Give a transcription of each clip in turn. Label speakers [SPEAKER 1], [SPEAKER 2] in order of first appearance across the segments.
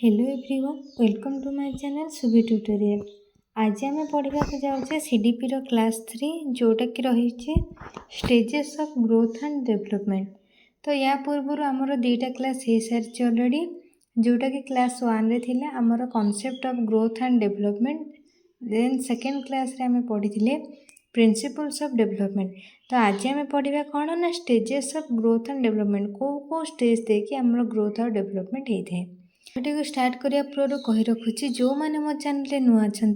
[SPEAKER 1] Hello everyone, welcome to my channel Subi tutorial. आज आम पढ़ा जाऊे सीडीपी रो क्लास 3 जोटा कि रही stages of growth and development. तो या पूर्व आमर दुईटा क्लास हो सारी ऑलरेडी, जोटा कि क्लास 1 रे थिला आमर concept of growth and development. Then second class रे आम पढ़ी प्रिंसिपल्स ऑफ डेवलपमेंट। तो आज आम पढ़ा कौन ना stages of growth and development, कौ स्टेज देखिए आमर ग्रोथ और डेवलपमेंट होता है। वीडियो को स्टार्ट करिया पूर्व कही रखुची जो मैंने मो चैनल नुआ अच्छा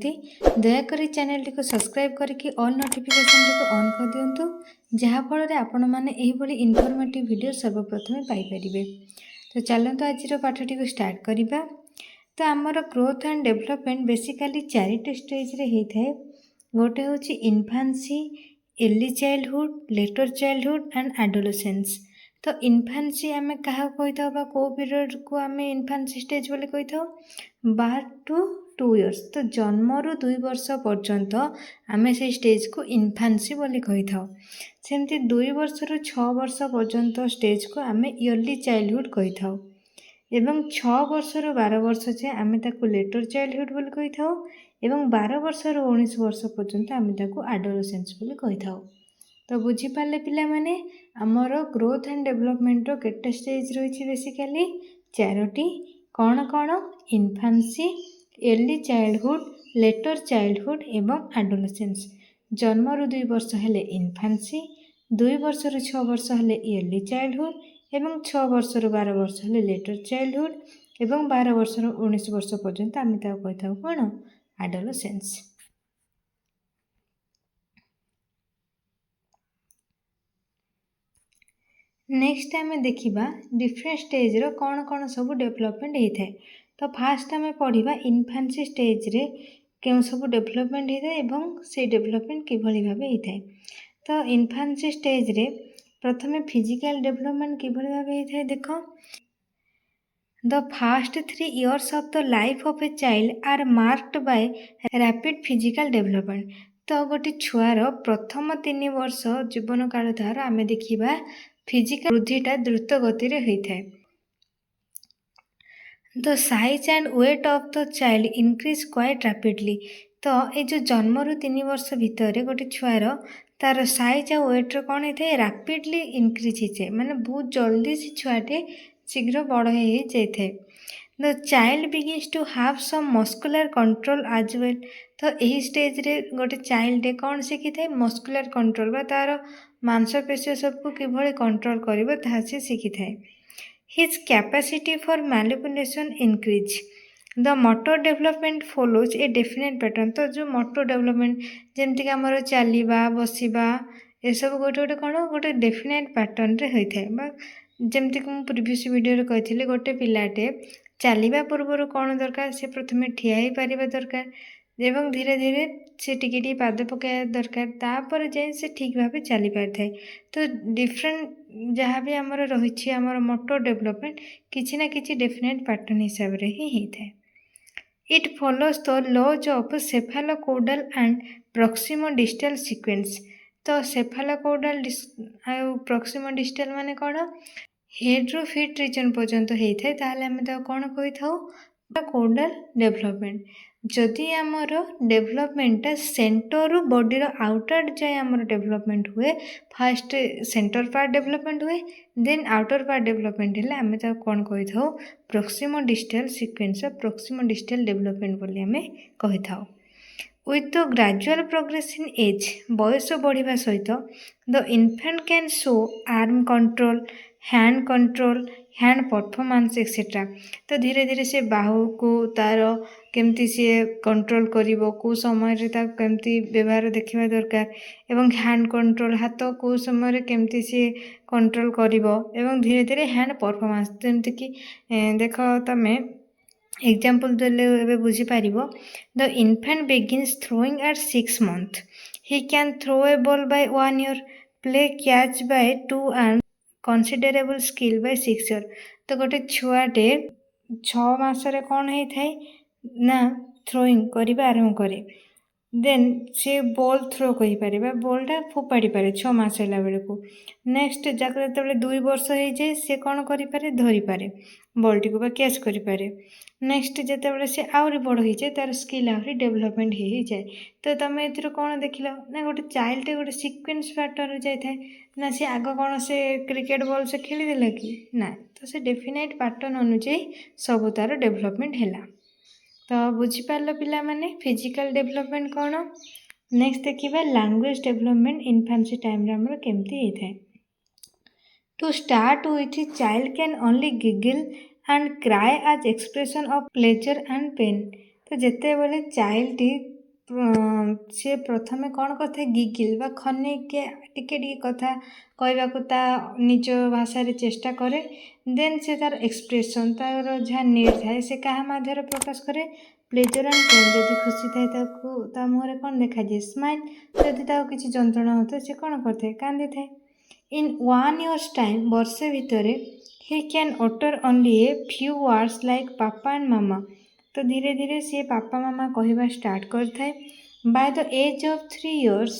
[SPEAKER 1] दयाकोरी चैनल टी सब्सक्राइब करके ऑल नोटिफिकेशन टी ऑन कर दिंतु, जहाँफल आपण मैंने इनफॉर्मेटिव वीडियो सर्वप्रथमे पाइपर। तो चलते आज पाठटी को स्टार्ट करवा। तो आमर ग्रोथ एंड डेवलपमेंट बेसिकली चारिटी स्टेज रे होता है। गोटे हूँ infancy, early childhood, later childhood and adolescence. तो इन्फान्सी आम क्या कही था कौ पीरियड को आम इन्फान्सी स्टेज बोली कही था, 12 to 2 years। तो जन्मरू 2 वर्ष पर्यंत आम से स्टेज को इन्फान्सी बोली कही था। सेमती 2 वर्ष रु 6 वर्ष पर्यंत स्टेज को आम इयरली चाइल्डहुड कही था। एवं 6 वर्ष रु 12 वर्ष जाए आम ताको लेटर चाइल्डहुड बोली कही था। एवं 12 वर्ष रु 19 वर्ष पर्यंत आम ताको एडोलेसेंस बोली कही था। तो बुझीपारे पिला माने आमर ग्रोथ एंड डेवलपमेंट रो केते स्टेज रही बेसिकली चारोटी। कौन कौन? इन्फान्सी, अर्ली चाइल्डहुड, लेटर चाइल्डहुड एवं एडोलेसेंस। जन्मरू 2 वर्ष हेले इन्फान्सी, 2 वर्ष रु 6 वर्ष हेले इयरली चाइल्डहुड एवं 6 वर्ष रु 12 वर्ष हेले लेटर चाइल्डहुड एवं 12 वर्ष रु 19 वर्ष पर्यंत आम ताको कही था कौन? एडोलेसेंस। नेक्स्ट आम देखा डिफरेंट स्टेज रो कौन कौन सब डेवलपमेंट होता है। तो फास्ट आम पढ़ा इन्फान्सी स्टेज रे क्यों सब डेवलपमेंट होता है एवं से डेवलपमेंट किभली भाबे होता है। तो इन्फान्सी स्टेज रे प्रथमे फिजिकल डेवलपमेंट किभली भाबे होता है। देखो, the first 3 years of the life of a child are marked by rapid physical development। तो गोटे छुआर प्रथम 3 वर्ष जीवन काल द्वारा आम देखा फिजिकल वृद्धिटा द्रुत गति रे होता है। The size and weight of the child increase quite rapidly. तो ये जो जन्मरू 3 वर्ष भितर गोटे छुआर तार साइज और वेट कौन होता है रैपिडली इनक्रीज होता है, माने बहुत जल्दी से छुआटे शीघ्र बड़ हो जाए। The child begins to have some muscular control as well. तो यही स्टेज रे गोटे चाइल्ड कौन शिखी थाए? मस्कुलर कंट्रोल बा तार मांसपेशी सबको किभली कंट्रोल करिवो ताहा से शिखी थाए। His capacity for manipulation increase. The motor development follows a definite pattern. तो जो मोटर डेवलपमेंट जमती आमर चलवा बसवा ये सब गोटे गोटे कौन गोटे डेफिनेट पैटर्न रे होता है। जमती कि मुझे प्रीवियस वीडियो कही गोटे पिलाटे चलवा पूर्व कौन दरकार, से प्रथमे ठिया ही पारिबा दरकार एवं धीरे धीरे से टिके पाद पकाया दरकार, तापर जाए से ठीक भाव चली पारि थाए। तो डिफरेंट जहाँ भी आमर रही आमर मोटर डेवलपमेंट किसी ना किसी डेफिनेट पैटर्न हिसाब से ही होता है। It follows the laws of cephalocaudal and proximodistal sequence. तो सेफालोकोडल प्रॉक्सिमो डिस्टल माने कौन? हेड रु फीट रीजन पर्यंत होता है। ताहले आम कौन कही था? कोडल डेवलपमेंट। जदि आमर डेवलपमेंट सेंटर रु बॉडी रो आउटर जाए आमर डेवलपमेंट हुए, फास्ट सेंटर पार्ट डेवलपमेंट हुए, देन आउटर पार्ट डेवलपमेंट है आम कौन कही था? प्रॉक्सिमोडिस्टल सीक्वेंस ऑफ प्रॉक्सिमोडिस्टल डेवलपमेंट बोली आम कही था। With the gradual progress in age, बयस बढ़िया सहित the infant can show arm control, hand control, hand performance etcetera. तो धीरे धीरे से बाहु को तार केमती सी कंट्रोल करिवो, को समय रे ता केमती व्यवहार देखिबा दरकार, एवं हैंड कंट्रोल हाथ को समय रे केमती सी कंट्रोल करिवो, एवं धीरे धीरे हैंड परफॉर्मेंस जेमती कि देखो तमे एग्जाम्पल देले बुझीपार। The infant begins throwing at 6 months। He can throw a ball by 1 year, play catch by 2 and considerable skill by 6 year। तो गोटे छुआटे 6 मासरे कौन होता है ना थ्रोइंग करवा आरंभ करे, देन सी बॉल थ्रो कहीपर, बॉलटा फोपाड़ी पारे 6 मास है बेलू। नेक्स्ट जाक जो 2 वर्ष हो जाए सी कौन करें धरी पारे, बल्टी को कैच करें। नेक्स्ट जितेबाला सी आहरी बड़ हो जाए तार स्किल आहरी डेभलपमेंट हो जाए। तो तुम ए कौन देख ना गोटे चाइल्ड गोटे सिक्वेन्स पैटर्न जाए ना सी आग कौन से क्रिकेट बॉल से खेलीदेला कि ना, तो से डेफिनाइट पैटर्न अनुଯାयी सब तार डेभलपमेंट है। तो बुझीपार पिला माने फिजिकल डेभलपमेंट कौन। नेक्स्ट देखिए लैंग्वेज डेभलपमेंट इन्फान्सी टाइम आमर केमती होता है। To start with, child can only giggle and cry as expression of pleasure and pain. तो जिते बड़े चाइल्ड सी प्रथमे कौन करता गिगिल बा खने के टिके कथा कहवाक ता निज भाषा रे चेष्टा करे। देन से तार एक्सप्रेशन तार जहाँ नीड थाए से क्या माध्यम प्रकाश करे प्लेजर एंड पेन। जदि खुशी थाए ता मुहर कौन देखा जाए स्माइल। जदि किसी जंत्रणा होता है से कौन करता है कांदी थाए। In 1 year's time वर्षे भितर he can utter only a few words like papa and mama। तो धीरे धीरे सी पापा मामा कहवा स्टार्ट करता है। By the age of 3 years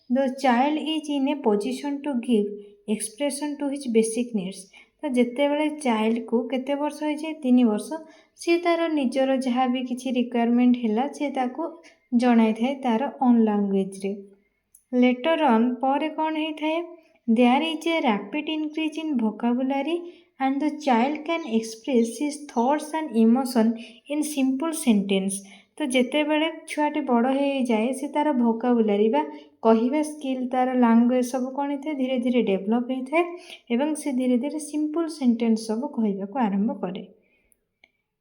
[SPEAKER 1] the child is in a position to give expression to his basic needs। तो जिते बड़े चाइल्ड को केते वर्ष हो जाए 3 वर्ष सी तार निजर जहाँ भी किसी रिक्वायरमेंट है सी ताको जनाई थाए तार ओन लैंग्वेज रे। लेटर ऑन पर कौन होता है there is a rapid increase in vocabulary and the child can express his thoughts and emotion in simple sentence। तो जिते बड़े छुआटी बड़ हो जाए से तार vocabulary बा कहवा स्किल तार लैंग्वेज सब कौन होता है धीरे धीरे डेभलप होता है एवं से धीरे धीरे सिंपल सेंटेंस सब कहवा को आरंभ करे।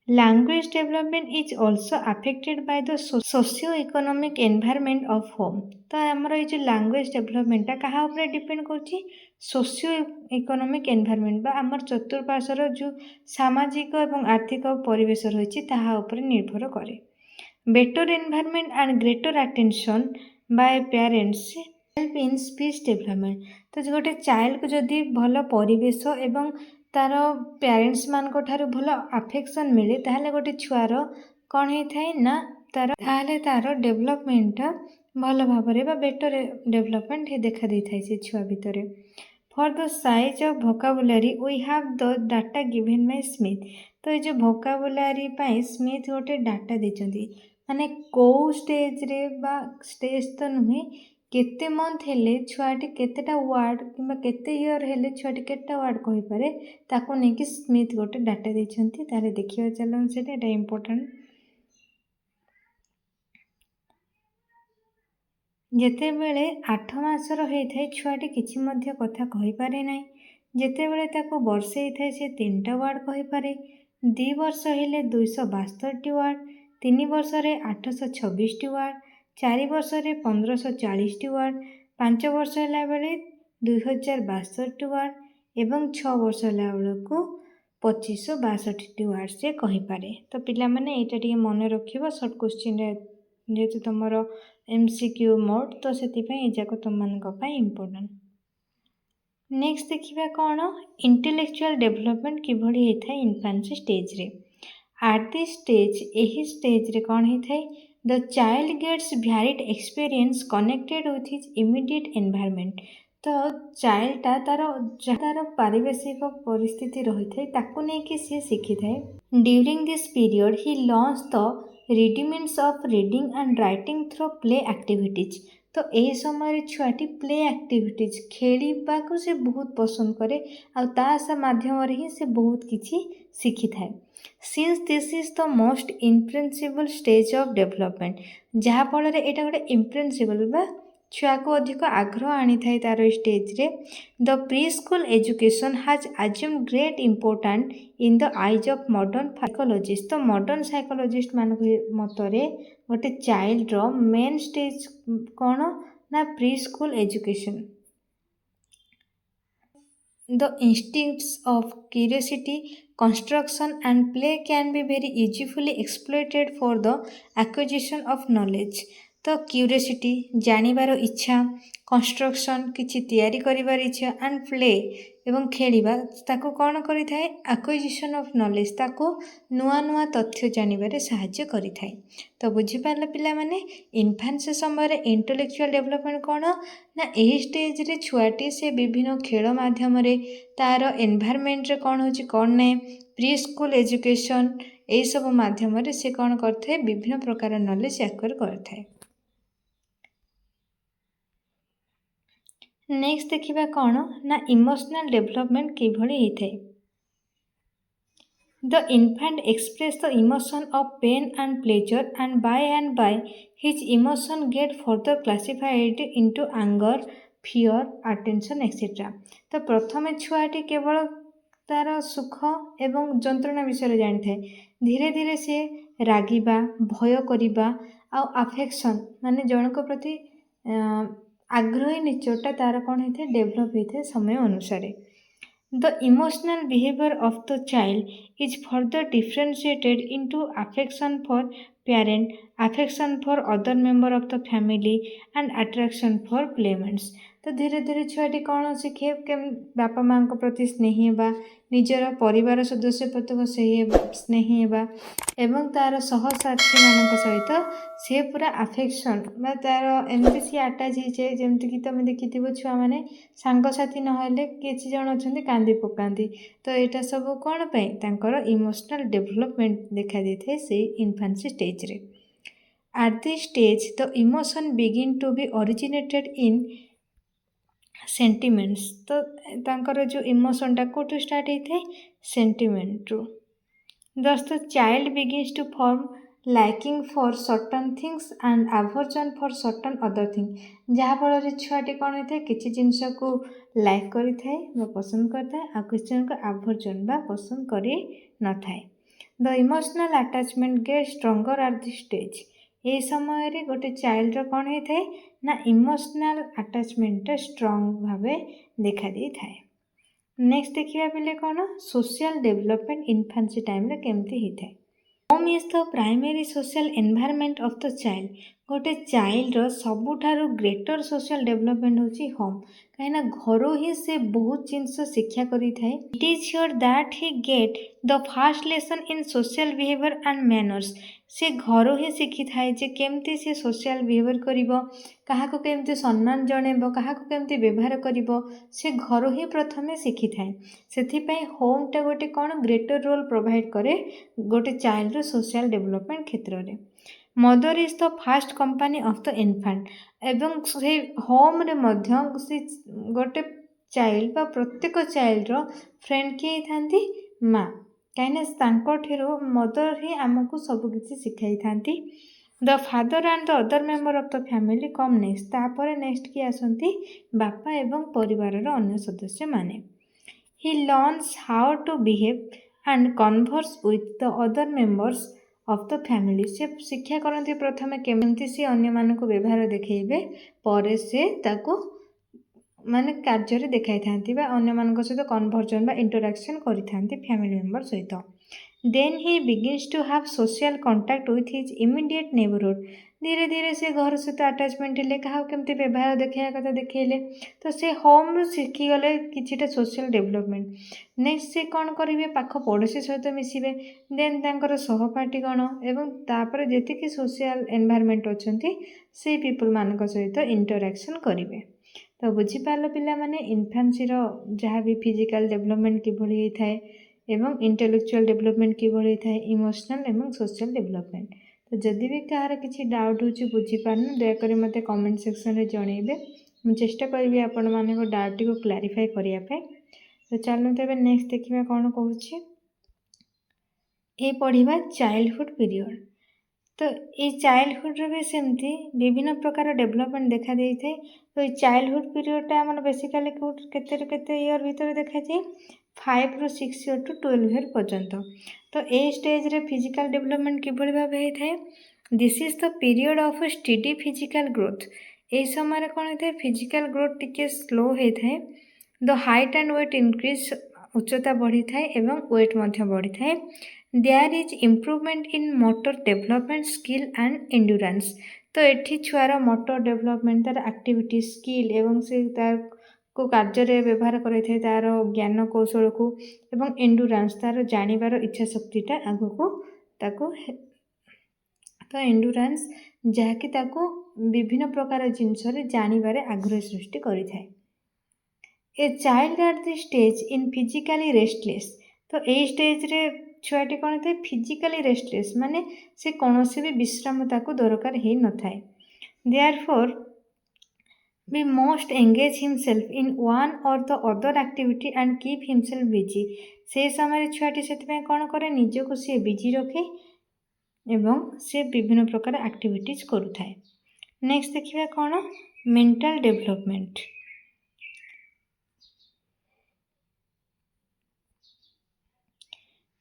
[SPEAKER 1] Language development is also affected by the socio-economic environment of home। तो आमर ये लैंग्वेज डेभलपमेंट क्या ऊपर डिपेंड कर सोशियो इकोनॉमिक एनवायरनमेंट बा आमर चतुर्पार्श्वर जो सामाजिक और आर्थिक परिवेश रही तापर निर्भर करे। Better environment and greater attention bye parents help in speech development. तो गोटे चाइल्ड को जदि भल परिवेश एवं तार पेरेंट्स मान भल अफेक्शन मिले ताहले गोटे छुआर कौन होता है ना तार डेभलपमेंट भल भाव बेटर डेभलपमेंट देखा दे था से छुआ भितर। For the size of vocabulary we have the data given by Smith. तो ये जो वोकाबुलरी स्मिथ गोटे डाटा देते माने कौ स्टेज रे बा स्टेज तो नुहे केते मंथ हेले छुआटी केतेटा वर्ड किंबा केते ईयर हेले छुआटी केतेटा वर्ड कहि पारे ताको नै कि स्मिथ गोटे डाटा देछंती। तारे देखियो चलन सेटा इम्पोर्टेंट। जेते बेले 8 मासर होइथाय छुआटी किछि मध्य कथा कहि पारे नै। जेते बेले ताको वर्षे होइथाय से 3टा वर्ड कहि पारे। 2 वर्ष हेले 272 वर्ड, 3 वर्ष रे 826 वर्ड, 4 वर्ष रे 1540 वर्ड, 5 वर्ष होला बेले 2062 वर्ड एवं 6 वर्ष होला बेलको 2562 वर्ड से कहि पारे। तो पिला माने एटा टिके मन रखिबो शॉर्ट क्वेश्चन रे जेतु तमरो एमसीक्यू मोड तो से जाक तुम मान इम्पोर्टेंट। नेक्स्ट देखिबा कौन इंटेलेक्चुअल डेभलपमेंट किभली होता है इन्फान्सी स्टेज रे। एट दिस स्टेज एही स्टेज रे कौन होता है the child gets varied experience connected with his immediate environment. तो चाइल्डटा तार पारिवेशिक परिस्थिति रही है ताकू नहीं सी शिखी थाए। During this period he learns the rudiments of reading and writing through play activities. तो यही समय छुआटी प्ले एक्टिविटीज खेलवा को से बहुत पसंद करे आ माध्यम ही से बहुत किसी शिखी थाए। Since this is the most impressionable stage of development जहाँ फल यहाँ गोटे इम्प्रिंसिपल बा छुआ को अधिक आग्रह आनी थाए तार स्टेज रे। The pre school education has assume great important in the eyes of modern psychologist. तो मॉडर्न साइकोलॉजिस्ट मान मतरे गोटे चाइल्ड रो मेन स्टेज कौन ना pre school education. The instincts of curiosity, construction and play can be very easily exploited for the acquisition of knowledge। तो curiosity जानिबार इच्छा, construction किछि तैयारी करिबार इच्छा एंड प्ले एवं खेलिबा ताको कौन करिथाए एक्विजिशन ऑफ नॉलेज ताको नुआ नुआ तथ्य जानिबारे सहाय्य करिथाए। तो बुझी पारले पिला माने इन्फान्सी समय इंटेलेक्चुअल डेभलपमेंट कौन ना एही स्टेज रे छुआटी से विभिन्न खेल माध्यम रे तार एनवायरनमेंट रे कौन होची कौन नै ପ୍ରି ସ୍କୁଲ ଏଜୁକେସନ୍ ଏହିସବୁ ମାଧ୍ୟମରେ ସେ କ'ଣ କରିଥାଏ, ବିଭିନ୍ନ ପ୍ରକାର ନଲେଜ ଆକ୍ୱାର କରିଥାଏ। ନେକ୍ସଟ ଦେଖିବା କ'ଣ ନା ଇମୋସନାଲ ଡେଭଲପମେଣ୍ଟ କିଭଳି ହେଇଥାଏ। The infant express the emotion of pain and pleasure, and by his emotion get further classified into anger, fear, attention etc. ତ ପ୍ରଥମେ ଛୁଆଟି କେବଳ ତାର ସୁଖ ଏବଂ ଯନ୍ତ୍ରଣା ବିଷୟରେ ଜାଣିଥାଏ। ଧୀରେ ଧୀରେ ସେ ରାଗିବା, ଭୟ କରିବା ଆଉ ଆଫେକ୍ସନ୍ ମାନେ ଜଣଙ୍କ ପ୍ରତି ଆଗ୍ରହୀ ନେଚରଟା ତାର କ'ଣ ହେଇଥାଏ, ଡେଭଲପ ହେଇଥାଏ ସମୟ ଅନୁସାରେ। The emotional behavior of the child is further differentiated into affection for parent, affection for other member of the family and attraction for playmates। ତ ଧୀରେ ଧୀରେ ଛୁଆଟି କ'ଣ ଶିଖେ, ବାପା ମାଙ୍କ ପ୍ରତି ସ୍ନେହୀ ହେବା, ନିଜର ପରିବାର ସଦସ୍ୟ ପ୍ରତି ସ୍ନେହୀ ହେବା ଏବଂ ତାର ସହସାଥୀମାନଙ୍କ ସହିତ ସେ ପୁରା ଆଫେକ୍ସନ୍ ବା ତାର ଏମିତି ସିଏ ଆଟାଚ୍ ହେଇଯାଏ, ଯେମିତିକି ତମେ ଦେଖିଥିବ ଛୁଆମାନେ ସାଙ୍ଗସାଥୀ ନହେଲେ କିଛି ଜଣ ଅଛନ୍ତି କାନ୍ଦି ପକାନ୍ତି। ତ ଏଇଟା ସବୁ କ'ଣ ପାଇଁ, ତାଙ୍କର ଇମୋସନାଲ ଡେଭଲପମେଣ୍ଟ ଦେଖାଯାଇଥାଏ ସେଇ ଇନଫାନ୍ସି ଷ୍ଟେଜରେ। At this stage the emotion begin to be originated in sentiments. ତ ତାଙ୍କର ଯେଉଁ ଇମୋସନଟା କେଉଁଠୁ ଷ୍ଟାର୍ଟ ହେଇଥାଏ, ସେଣ୍ଟିମେଣ୍ଟରୁ। Thus the child begins to form liking for certain things and aversion for certain other things। ଯାହାଫଳରେ ଛୁଆଟି କ'ଣ ହେଇଥାଏ, କିଛି ଜିନିଷକୁ ଲାଇକ୍ କରିଥାଏ ବା ପସନ୍ଦ କରିଥାଏ, ଆଉ କିଛି ଜଣଙ୍କ ଆଭର୍ଜନ ବା ପସନ୍ଦ କରି ନଥାଏ। The emotional attachment get stronger at the stage. ଏହି ସମୟରେ ଗୋଟେ ଚାଇଲ୍ଡର କ'ଣ ହେଇଥାଏ ନା ଇମୋସନାଲ ଆଟାଚମେଣ୍ଟଟା ଷ୍ଟ୍ରଙ୍ଗ ଭାବେ ଦେଖାଦେଇଥାଏ। ନେକ୍ସଟ ଦେଖିବା ପିଲେ କ'ଣ ସୋସିଆଲ ଡେଭଲପମେଣ୍ଟ ଇନଫାନ୍ସି ଟାଇମରେ କେମିତି ହେଇଥାଏ। Home is the primary social environment of the child. ଗୋଟେ ଚାଇଲ୍ଡର ସବୁଠାରୁ ଗ୍ରେଟର ସୋସିଆଲ ଡେଭଲପମେଣ୍ଟ ହେଉଛି ହୋମ୍। କାହିଁକିନା ଘରୁ ହିଁ ସେ ବହୁତ ଜିନିଷ ଶିକ୍ଷା କରିଥାଏ। It is here that he get the first lesson in social behaviour and manners. ସେ ଘରୁ ହିଁ ଶିଖିଥାଏ ଯେ କେମିତି ସେ ସୋସିଆଲ ବିହେଭିୟର କରିବ, କାହାକୁ କେମିତି ସମ୍ମାନ ଜଣାଇବ, କାହାକୁ କେମିତି ବ୍ୟବହାର କରିବ, ସେ ଘରୁ ହିଁ ପ୍ରଥମେ ଶିଖିଥାଏ। ସେଥିପାଇଁ ହୋମ୍ଟା ଗୋଟେ କ'ଣ ଗ୍ରେଟର ରୋଲ୍ ପ୍ରୋଭାଇଡ଼ କରେ ଗୋଟେ ଚାଇଲ୍ଡର ସୋସିଆଲ ଡେଭଲପମେଣ୍ଟ କ୍ଷେତ୍ରରେ। Mother is the first company of the infant. ଏବଂ ସେ ହୋମ୍ରେ ମଧ୍ୟ ସେ ଗୋଟେ ଚାଇଲ୍ଡ ବା ପ୍ରତ୍ୟେକ ଚାଇଲ୍ଡର ଫ୍ରେଣ୍ଡ କିଏ ହେଇଥାନ୍ତି, ମା। କାହିଁକିନା ତାଙ୍କଠାରୁ ମଦର ହିଁ ଆମକୁ ସବୁକିଛି ଶିଖାଇଥାନ୍ତି। The father and the other member of the family come next. ତାପରେ ନେକ୍ସଟ କିଏ ଆସନ୍ତି, ବାପା ଏବଂ ପରିବାରର ଅନ୍ୟ ସଦସ୍ୟମାନେ। He learns how to behave and converse with the other members of the family. ସେ ଶିକ୍ଷା କରନ୍ତି ପ୍ରଥମେ କେମିତି ସେ ଅନ୍ୟମାନଙ୍କୁ ବ୍ୟବହାର ଦେଖାଇବେ, ପରେ ସେ ତାକୁ ମାନେ କାର୍ଯ୍ୟରେ ଦେଖାଇଥାନ୍ତି ବା ଅନ୍ୟମାନଙ୍କ ସହିତ କନଭର୍ଜନ ବା ଇଣ୍ଟରାକ୍ସନ୍ କରିଥାନ୍ତି ଫ୍ୟାମିଲି ମେମ୍ବର ସହିତ। Then he begins to have social contact with his immediate neighbourhood. ଧୀରେ ଧୀରେ ସେ ଘର ସହିତ ଆଟାଚମେଣ୍ଟ ହେଲେ, କାହାକୁ କେମିତି ବ୍ୟବହାର ଦେଖାଇବା କଥା ଦେଖାଇଲେ, ତ ସେ ହୋମ୍ରୁ ଶିଖିଗଲେ କିଛିଟା ସୋସିଆଲ ଡେଭଲପମେଣ୍ଟ। ନେକ୍ସଟ ସେ କ'ଣ କରିବେ, ପାଖ ପଡ଼ୋଶୀ ସହିତ ମିଶିବେ, ଦେନ୍ ତାଙ୍କର ସହପାଠୀ କ'ଣ ଏବଂ ତାପରେ ଯେତିକି ସୋସିଆଲ ଏନଭାୟରମେଣ୍ଟ ଅଛନ୍ତି ସେଇ ପିପୁଲମାନଙ୍କ ସହିତ ଇଣ୍ଟରାକ୍ସନ୍ କରିବେ। ତ ବୁଝିପାରିଲ ପିଲାମାନେ ଇନଫାନ୍ସିର ଯାହା ବି ଫିଜିକାଲ ଡେଭଲପମେଣ୍ଟ କିଭଳି ହେଇଥାଏ ଏବଂ ଇଣ୍ଟେଲେକ୍ଚୁଆଲ ଡେଭଲପମେଣ୍ଟ କିଭଳି ହେଇଥାଏ, ଇମୋସନାଲ ଏବଂ ସୋସିଆଲ ଡେଭଲପମେଣ୍ଟ। ତ ଯଦି ବି କାହାର କିଛି ଡାଉଟ୍ ହେଉଛି, ବୁଝିପାରୁନ, ଦୟାକରି ମୋତେ କମେଣ୍ଟ ସେକ୍ସନରେ ଜଣାଇବେ। ମୁଁ ଚେଷ୍ଟା କରିବି ଆପଣମାନଙ୍କ ଡାଉଟ୍ଟିକୁ କ୍ଲାରିଫାଏ କରିବା ପାଇଁ। ତ ଚାଲନ୍ତୁ ଏବେ ନେକ୍ସଟ ଦେଖିବା କ'ଣ କହୁଛି। ଏ ପଢ଼ିବା ଚାଇଲ୍ଡହୁଡ୍ ପିରିୟଡ଼। ତ ଏଇ ଚାଇଲ୍ଡହୁଡ୍ରେ ବି ସେମିତି ବିଭିନ୍ନ ପ୍ରକାର ଡେଭଲପମେଣ୍ଟ ଦେଖାଦେଇଥାଏ। ତ ଏଇ ଚାଇଲ୍ଡହୁଡ୍ ପିରିୟଡ଼ଟା ଆମର ବେସିକାଲି କେତେରୁ କେତେ ଇୟର ଭିତରେ ଦେଖାଯାଏ, 5ରୁ 6 ଇୟର ଟୁ 12 ଇୟର ପର୍ଯ୍ୟନ୍ତ। ତ ଏଇ ଷ୍ଟେଜରେ ଫିଜିକାଲ ଡେଭଲପମେଣ୍ଟ କିଭଳି ଭାବେ ହେଇଥାଏ, this is the period of study physical growth. ଏହି ସମୟରେ କ'ଣ ହେଇଥାଏ, ଫିଜିକାଲ ଗ୍ରୋଥ ଟିକେ ସ୍ଲୋ ହେଇଥାଏ। The height and weight increase, ଉଚ୍ଚତା ବଢ଼ିଥାଏ ଏବଂ ୱେଟ୍ ମଧ୍ୟ ବଢ଼ିଥାଏ। There is improvement in motor development, skill and endurance. ତ ଏଠି ଛୁଆର ମୋଟର ଡେଭଲପମେଣ୍ଟ, ତାର ଆକ୍ଟିଭିଟି, ସ୍କିଲ୍ ଏବଂ ସେ ତାକୁ କାର୍ଯ୍ୟରେ ବ୍ୟବହାର କରିଥାଏ ତାର ଜ୍ଞାନ କୌଶଳକୁ, ଏବଂ ଏଣ୍ଡୁରାନ୍ସ ତାର ଜାଣିବାର ଇଚ୍ଛା ଶକ୍ତିଟା ଆଗକୁ ତାକୁ, ତ ଏଣ୍ଡୁରାନ୍ସ ଯାହାକି ତାକୁ ବିଭିନ୍ନ ପ୍ରକାର ଜିନିଷରେ ଜାଣିବାରେ ଆଗ୍ରହ ସୃଷ୍ଟି କରିଥାଏ। ଏ child at the stage in physically restless. तो यही स्टेज रे छुआटी कौन थे फिजिकाली रेस्टलेस माने से कौन भी विश्राम ताको दरकार ही न थाए therefore we must engage himself in one or the other activity and keep himself busy से समय छुआटी से कौन करे निजको सी बिजी रखे एवं से विभिन्न प्रकार एक्टिविटीज करुथाए नेक्स्ट देखिए कौन mental development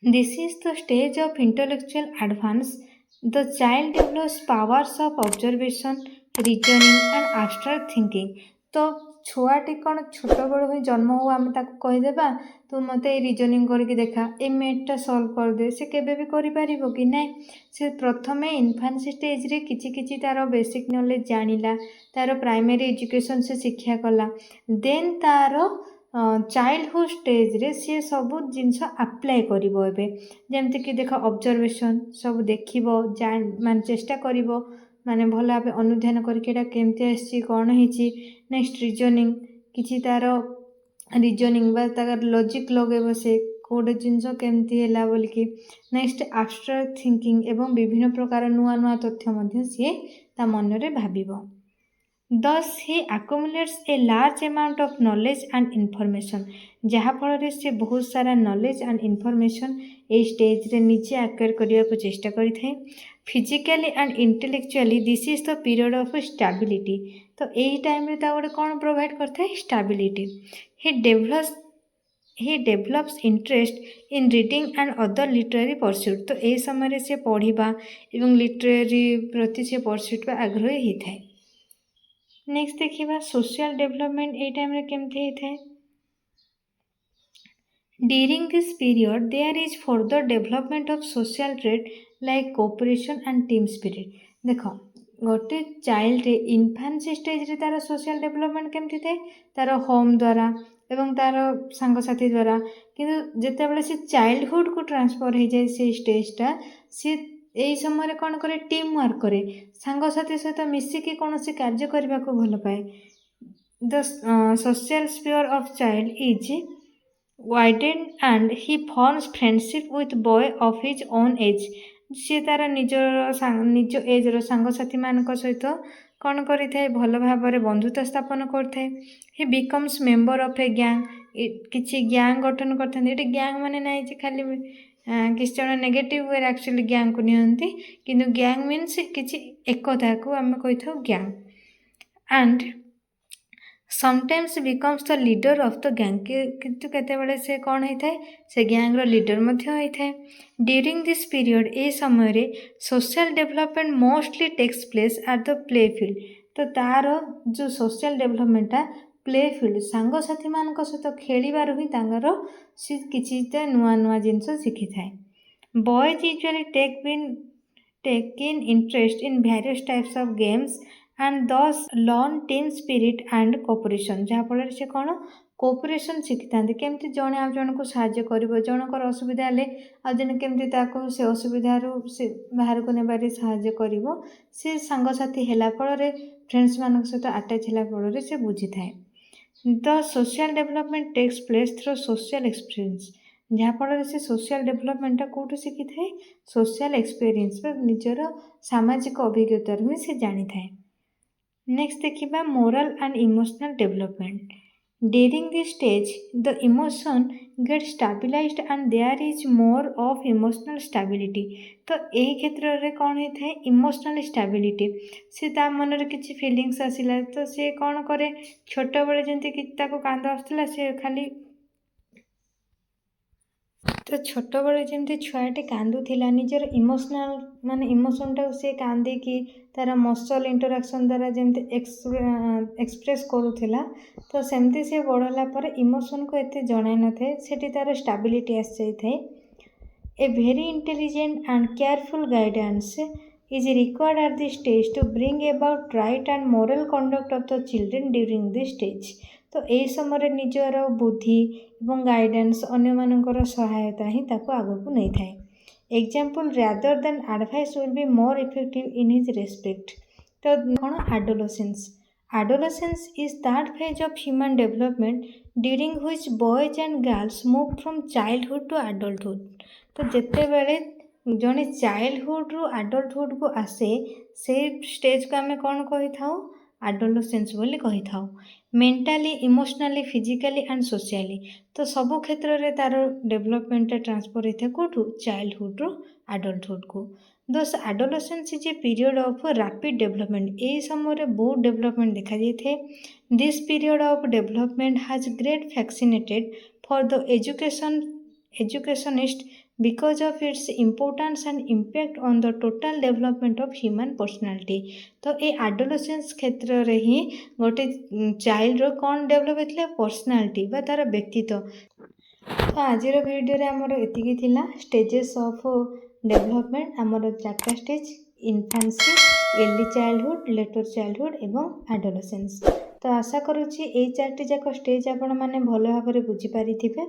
[SPEAKER 1] This is the stage of intellectual advance. The child develops powers of observation, reasoning and abstract thinking. तो छुआटी कौन छोट बड़ हुई जन्म हो आम ताको कहीदेबा तू मत रिजनिंग करके देखा ए मैथटा सल्व कर दे से केबे भी करि परिबो कि नाइ से प्रथमे इन्फान्सी स्टेज रे किछि किछि तार बेसिक नॉलेज जानिला तार प्राइमरी एजुकेशन से शिक्षा कला देन तार चाइल्डहुड स्टेज रे सी सब जिनस अप्लाई करिवो एबे जेमति कि देख ऑब्जर्वेशन सब देखिवो मान चेष्टा करिवो माने भल भाव अनुध्यान करके एटा केमति आसी कौन होइछि नेक्स्ट रिजनिंग किछि तार रिजनिंग बा तार लॉजिक लगेबो से कोडे जिनस केमति हैला बोलिकी नेक्स्ट एब्स्ट्रैक्ट थिंकिंग एवं विभिन्न प्रकार नुआ नुआ तथ्य मध्य सी ता मन रे भाबिबो Thus he accumulates a large amount of knowledge and information जहाँ फल से बहुत सारा knowledge and information a stage रे निजे एक्वायर करने को चेष्टा करें physically and intellectually this is the period of stability तो यही टाइम रे गोटे कौन प्रोवाइड करता है stability he develops interest in reading and other literary pursuit तो यही समय से पढ़ा एवं लिटरेरी प्रति से परस्यूट आग्रही होता है नेक्स्ट देखिए सोशल डेवलपमेंट ए टाइम रे केमती होता है during this period there is further development of social trait like cooperation and team spirit देख गोटे चाइल्ड रे इन्फान्सी स्टेज रे तार सोशल डेवलपमेंट केमती थाए तार होम द्वारा एवं तार सांगसाथी द्वारा किंतु जेतेबेले से चाइल्डहुड को ट्रांसफर हो जाए से स्टेजटा सी यही समय कौन करे टीम वर्क करे सांगसाथी सहित मिसिकी कौन कार्य करने को भल पाए the social sphere of child is widen and he forms friendship with boy of his own age सी तार निज एज्र सांगसाथी मान सहित कौन करें भल भाव में बंधुता स्थापन करते ही becomes member of a gang किसी गैंग गठन करते गैंग माने ना खाली किसी जन नेगेटिव वे एक्चुअली गैंग को नियंती किंतु गैंग मीन्स किसी एकता को आम कही था gang and sometimes becomes the leader of the gang किंतु केतेबेले से कौन होता है से गैंग रो लीडर मध्य होता है ड्यूरिंग दिस पीरियड ए समय रे social development mostly takes place at the play field तो तार जो सोशल डेवलपमेंटा प्ले फील्ड सांगसाथी मान सहित खेलिबार ही तांगर सी किछि नुआ नुआ जिनस शिखि थाए boys usually take in interest in various types of games and thus learn team spirit and cooperation जहाँ फल से कौन कोऑपरेशन शिखि था केमती जड़े आ जन को साहाय्य कर जनकर असुविधा हेले आने केमती से असुविधार से बाहर को नेबारे साहाय्य कर से सांगसाथी है फल फ्रेंड्स मान सहित आटाच है फल से बुझी थाए the social development takes place through social experience जहाँ फल से सोशल डेवलपमेंटा कौटू शिखि थाए सोशल एक्सपीरियंस निजर सामाजिक अभिज्ञतार ही से जानी थाए नेक्स्ट देखिबा moral and emotional development during this stage the emotion get stabilised and there is more of emotional stability तो यही क्षेत्र में कौन होता है इमोशनल स्टेबिलिटी से ता मन रे किछि फीलिंग्स आसिला तो से कौन करे छोट बेले जंती कि ताको कांद आसला से खाली तो छोट बेले जमती छुआटे कांदुला निजर इमोशनल माने इमोशनटा से कांदिकी तार मसल इंटराक्शन द्वारा जमती एक्सप्रेस करूला तो सेमती से बढ़ला पर इमोशन को एते जणाई न थाए सेठी तार स्टेबिलिटी आस जाई थाए a very intelligent and careful guidance is required at this stage to bring about right and moral conduct of the children during this stage तो यही समय निजर बुद्धि एवं गाइडेंस अन्य मानकर सहायता ही ताको आगो को नहीं थाए example rather than advice will be more effective in his respect तो कौन adolescence Adolescence is that phase of human development during which boys and girls move from childhood to adulthood. ତ ଯେତେବେଳେ ଜଣେ ଚାଇଲ୍ଡହୁଡ଼ରୁ ଆଡଲ୍ଟହୁଡ଼କୁ ଆସେ ସେଇ ଷ୍ଟେଜ୍କୁ ଆମେ କ'ଣ କହିଥାଉ? ଆଡୋଲସେନ୍ସ ବୋଲି କହିଥାଉ। Mentally, emotionally, physically and socially, ତ ସବୁ କ୍ଷେତ୍ରରେ ତାର ଡେଭଲପମେଣ୍ଟଟା ଟ୍ରାନ୍ସଫର୍ ହେଇଥାଏ କେଉଁଠୁ? ଚାଇଲ୍ଡହୁଡ଼ରୁ ଆଡଲ୍ଟହୁଡ଼କୁ। Thus adolescence is a period of rapid development. ଏହି ସମୟରେ ବହୁତ ଡେଭଲପମେଣ୍ଟ ଦେଖାଯାଇଥାଏ। This period of development has great fascinated for the educationist because of its importance and impact on the total development of human personality। ତ ଏ ଆଡୋଲସେନ୍ସ କ୍ଷେତ୍ରରେ ହିଁ ଗୋଟେ ଚାଇଲ୍ଡର କ'ଣ develop ହେଇଥିଲା? ପର୍ସନାଲିଟି ବା ତାର ବ୍ୟକ୍ତିତ୍ୱ। ତ ଆଜିର ଭିଡ଼ିଓରେ ଆମର ଏତିକି ଥିଲା। ଷ୍ଟେଜେସ୍ ଅଫ୍ ଡେଭଲପମେଣ୍ଟ ଆମର 4ଟା stage: infancy, early childhood, later childhood ଏବଂ ଆଡୋଲସେନ୍ସ। ତ ଆଶା କରୁଛି ଏଇ 4ଟି ଯାକ ଷ୍ଟେଜ୍ ଆପଣମାନେ ଭଲ ଭାବରେ ବୁଝିପାରିଥିବେ।